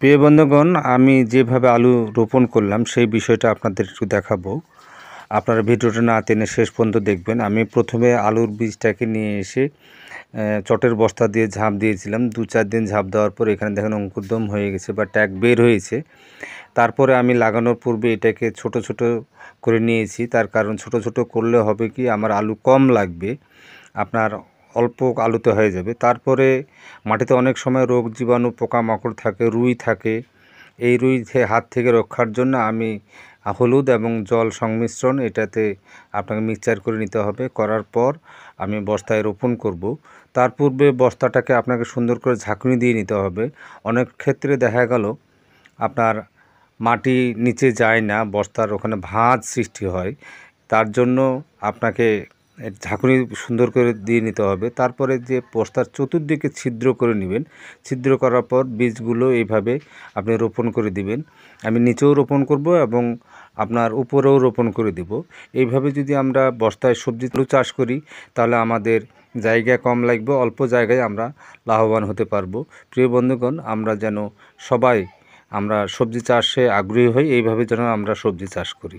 প্রিয় বন্ধুগণ, আমি যেভাবে আলু রোপণ করলাম সেই বিষয়টা আপনাদের একটু দেখাবো। আপনারা ভিডিওটা না টেনে শেষ পর্যন্ত দেখবেন। আমি প্রথমে আলুর বীজটাকে নিয়ে এসে চটের বস্তা দিয়ে ঝাঁপ দিয়েছিলাম। ২-৪ দিন ঝাঁপ দেওয়ার পর এখানে দেখেন অঙ্কুরোদ্গম হয়ে গেছে বা ট্যাগ বের হয়েছে। তারপরে আমি লাগানোর পূর্বে এটাকে ছোট ছোট করে নিয়েছি। তার কারণ ছোট ছোট করলে হবে কি, আমার আলু কম লাগবে, আপনার অল্প আলুতে হয়ে যাবে। তারপরে মাটিতে অনেক সময় রোগ জীবাণু পোকামাকড় থাকে, রুই থাকে। এই রুই হাত থেকে রক্ষার জন্য আমি হলুদ এবং জল সংমিশ্রণ এটাতে আপনাকে মিক্সচার করে নিতে হবে। করার পর আমি বস্তায় রোপণ করব। তার পূর্বে বস্তাটাকে আপনাকে সুন্দর করে ঝাঁকুনি দিয়ে নিতে হবে। অনেক ক্ষেত্রে দেখা গেল আপনার মাটি নিচে যায় না, বস্তার ওখানে ভাঁজ সৃষ্টি হয়। তার জন্য আপনাকে ঝাঁকুনি সুন্দর করে দিয়ে নিতে হবে। তারপরে যে বস্তার চতুর্দিকে ছিদ্র করে নেবেন। ছিদ্র করার পর বীজগুলো এইভাবে আপনি রোপণ করে দিবেন। আমি নিচেও রোপণ করব এবং আপনার উপরেও রোপণ করে দেব। এইভাবে যদি আমরা বস্তায় সবজি চাষ করি তাহলে আমাদের জায়গা কম লাগবে, অল্প জায়গায় আমরা লাভবান হতে পারবো। প্রিয় বন্ধুগণ, আমরা যেন সবাই আমরা সবজি চাষে আগ্রহী হই, এইভাবে যেন আমরা সবজি চাষ করি।